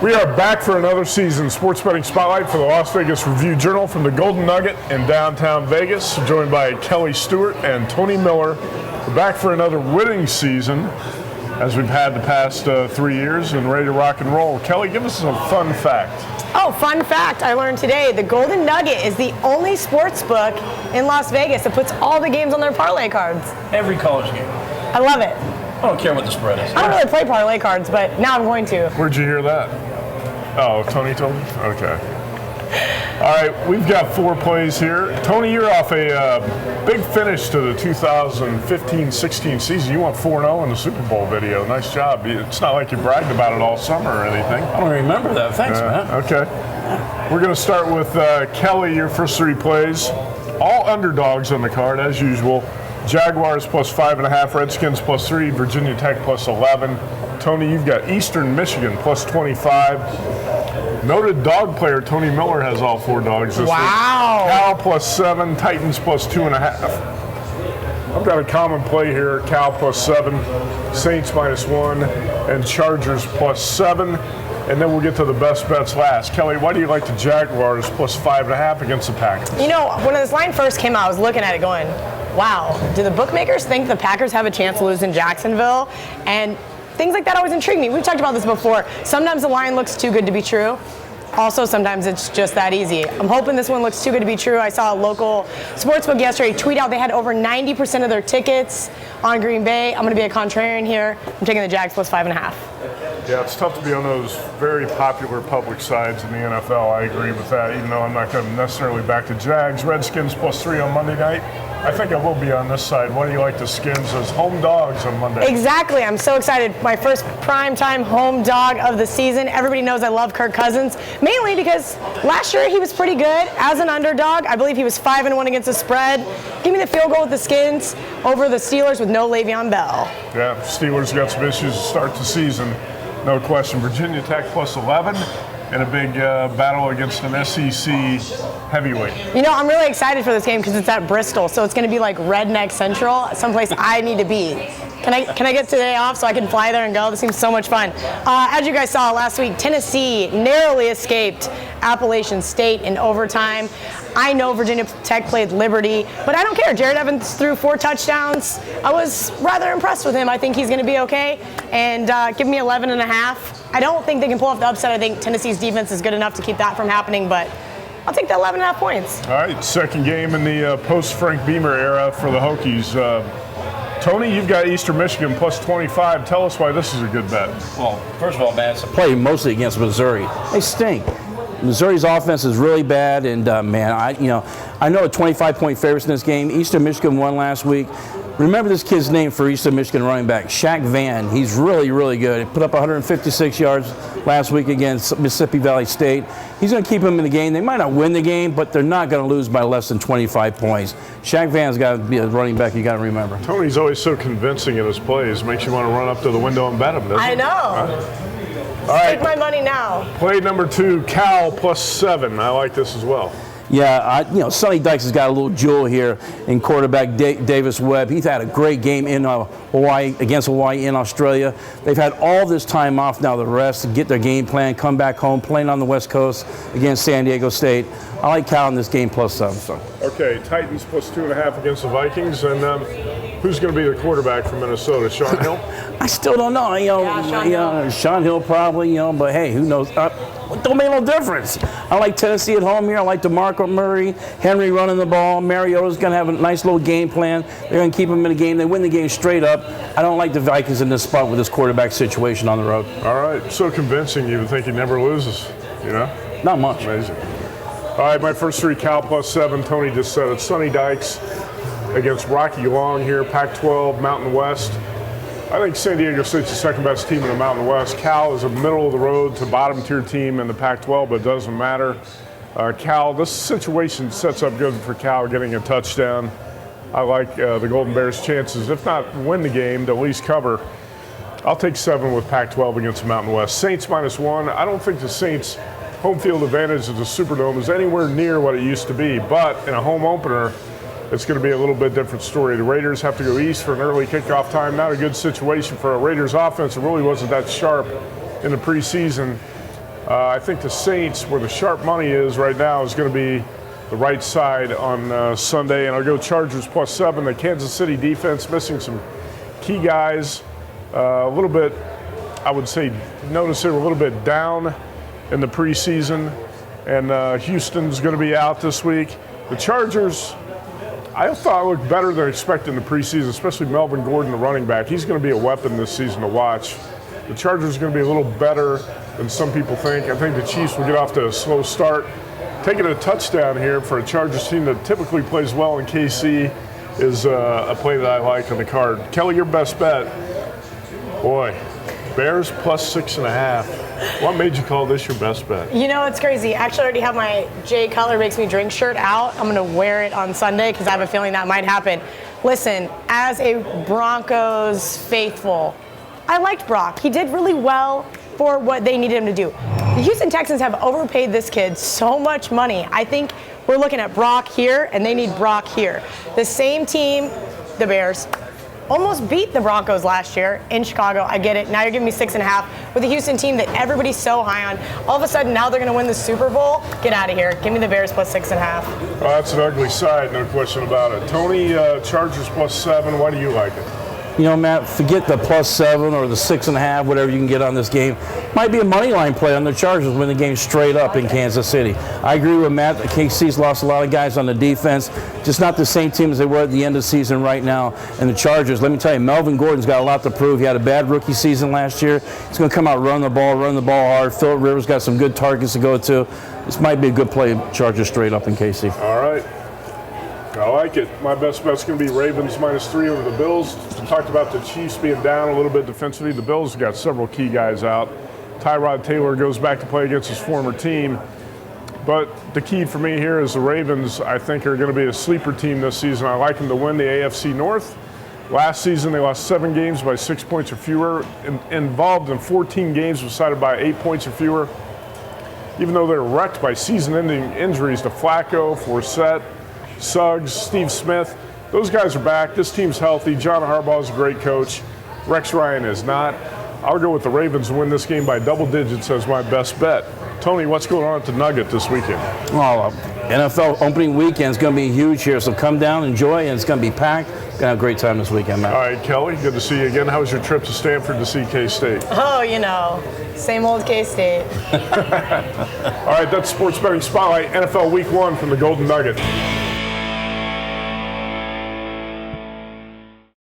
We are back for another season Sports Betting Spotlight for the Las Vegas Review-Journal from the Golden Nugget in downtown Vegas, joined by Kelly Stewart and Tony Miller. We're back for another winning season, as we've had the past 3 years, and ready to rock and roll. Kelly, give us a fun fact. Oh, fun fact I learned today. The Golden Nugget is the only sports book in Las Vegas that puts all the games on their parlay cards. Every college game. I love it. I don't care what the spread is. I don't really play parlay cards, but now I'm going to. Where'd you hear that? Oh, Tony told me? Okay. All right, we've got 4 plays here. Tony, you're off a big finish to the 2015-16 season. You went 4-0 in the Super Bowl video. Nice job. It's not like you bragged about it all summer or anything. I don't remember that. Thanks, man. Okay. We're going to start with Kelly, your first 3 plays. All underdogs on the card, as usual. Jaguars plus 5.5, Redskins plus 3, Virginia Tech plus 11. Tony, you've got Eastern Michigan plus 25. Noted dog player Tony Miller has all 4 dogs this week. Cal plus 7, Titans plus 2.5. I've got a common play here, Cal plus 7, Saints minus 1, and Chargers plus 7. And then we'll get to the best bets last. Kelly, why do you like the Jaguars plus 5.5 against the Packers? You know, when this line first came out, I was looking at it going, wow, do the bookmakers think the Packers have a chance to lose in Jacksonville? And things like that always intrigue me. We've talked about this before. Sometimes the line looks too good to be true. Also, sometimes it's just that easy. I'm hoping this one looks too good to be true. I saw a local sportsbook yesterday tweet out they had over 90% of their tickets on Green Bay. I'm going to be a contrarian here. I'm taking the Jags plus 5.5. Yeah, it's tough to be on those very popular public sides in the NFL. I agree with that, even though I'm not going to necessarily back the Jags. Redskins plus 3 on Monday night. I think I will be on this side. Why do you like the Skins as home dogs on Monday? Exactly. I'm so excited. My first primetime home dog of the season. Everybody knows I love Kirk Cousins, mainly because last year he was pretty good as an underdog. I believe he was 5-1 against the spread. Give me the field goal with the Skins over the Steelers with no Le'Veon Bell. Yeah, Steelers got some issues to start the season. No question. Virginia Tech plus 11 and a big battle against an SEC heavyweight. You know, I'm really excited for this game because it's at Bristol, so it's going to be like Redneck Central, someplace I need to be. Can I get today off so I can fly there and go? This seems so much fun. As you guys saw last week, Tennessee narrowly escaped Appalachian State in overtime. I know Virginia Tech played Liberty, but I don't care. Jared Evans threw 4 touchdowns. I was rather impressed with him. I think he's going to be okay. And give me 11.5. I don't think they can pull off the upset. I think Tennessee's defense is good enough to keep that from happening, but I'll take the 11.5 points. All right, second game in the post-Frank Beamer era for the Hokies. Tony, you've got Eastern Michigan plus 25. Tell us why this is a good bet. Well, first of all, man, it's a play mostly against Missouri. They stink. Missouri's offense is really bad, and man, I know a 25-point favorites in this game. Eastern Michigan won last week. Remember this kid's name for Eastern Michigan running back, Shaq Van. He's really, really good. He put up 156 yards last week against Mississippi Valley State. He's going to keep them in the game. They might not win the game, but they're not going to lose by less than 25 points. Shaq Van's got to be a running back you got to remember. Tony's always so convincing in his plays. Makes you want to run up to the window and bet him, doesn't it? I know. All right. Take my money now. Play number 2, Cal plus 7. I like this as well. Yeah, Sonny Dykes has got a little jewel here in quarterback Davis Webb. He's had a great game in Hawaii against Hawaii in Australia. They've had all this time off now, the rest, to get their game plan, come back home, playing on the West Coast against San Diego State. I like Cal in this game plus 7. So. Okay, Titans plus 2.5 against the Vikings, and who's going to be the quarterback from Minnesota? Sean Hill? I still don't know. Sean Hill probably. But hey, who knows? Don't make no difference. I like Tennessee at home here. I like DeMarco Murray, Henry running the ball. Mariota's going to have a nice little game plan. They're going to keep him in the game. They win the game straight up. I don't like the Vikings in this spot with this quarterback situation on the road. All right, so convincing you would think he never loses. Not much. Amazing. All right, my first 3, Cal plus 7. Tony just said it. Sonny Dykes against Rocky Long here, Pac-12, Mountain West. I think San Diego State's the second best team in the Mountain West. Cal is a middle-of-the-road to bottom-tier team in the Pac-12, but it doesn't matter. Cal, this situation sets up good for Cal getting a touchdown. I like the Golden Bears' chances, if not win the game, to at least cover. I'll take 7 with Pac-12 against the Mountain West. Saints minus 1. I don't think the Saints' home field advantage of the Superdome is anywhere near what it used to be, but in a home opener, it's going to be a little bit different story. The Raiders have to go east for an early kickoff time. Not a good situation for a Raiders offense. It really wasn't that sharp in the preseason. I think the Saints, where the sharp money is right now, is going to be the right side on Sunday. And I'll go Chargers +7. The Kansas City defense missing some key guys. A little bit, I would say, notice they were a little bit down in the preseason. And Houston's going to be out this week. The Chargers, I thought looked better than expected in the preseason, especially Melvin Gordon, the running back. He's going to be a weapon this season to watch. The Chargers are going to be a little better than some people think. I think the Chiefs will get off to a slow start. Taking a touchdown here for a Chargers team that typically plays well in KC is a play that I like on the card. Kelly, your best bet. Boy, Bears +6.5. What made you call this your best bet? You know, it's crazy. Actually, I already have my Jay Cutler Makes Me Drink shirt out. I'm going to wear it on Sunday because I have a feeling that might happen. Listen, as a Broncos faithful, I liked Brock. He did really well for what they needed him to do. The Houston Texans have overpaid this kid so much money. I think we're looking at Brock here, and they need Brock here. The same team, the Bears, almost beat the Broncos last year in Chicago. I get it. Now you're giving me 6.5 with a Houston team that everybody's so high on. All of a sudden, now they're going to win the Super Bowl. Get out of here. Give me the Bears +6.5. Oh, that's an ugly side, no question about it. Tony, Chargers +7. Why do you like it? You know, Matt, forget the +7 or the 6.5, whatever you can get on this game. Might be a money line play on the Chargers win the game straight up in Kansas City. I agree with Matt. KC's lost a lot of guys on the defense. Just not the same team as they were at the end of the season right now. And the Chargers, let me tell you, Melvin Gordon's got a lot to prove. He had a bad rookie season last year. He's going to come out, run the ball hard. Phillip Rivers got some good targets to go to. This might be a good play, Chargers straight up in KC. All right. I like it. My best bet's going to be Ravens -3 over the Bills. We talked about the Chiefs being down a little bit defensively. The Bills have got several key guys out. Tyrod Taylor goes back to play against his former team. But the key for me here is the Ravens, I think, are going to be a sleeper team this season. I like them to win the AFC North. Last season, they lost 7 games by 6 points or fewer. Involved in 14 games decided by 8 points or fewer. Even though they're wrecked by season-ending injuries to Flacco, Forsett, Suggs, Steve Smith, those guys are back. This team's healthy. John Harbaugh is a great coach. Rex Ryan is not. I'll go with the Ravens to win this game by double digits as my best bet. Tony, what's going on at the Nugget this weekend? Well, NFL opening weekend is going to be huge here, so come down, enjoy, and it's going to be packed. Going to have a great time this weekend, Matt. All right, Kelly, good to see you again. How was your trip to Stanford to see K-State? Oh, you know, same old K-State. All right, that's Sports Betting Spotlight, NFL Week 1 from the Golden Nugget.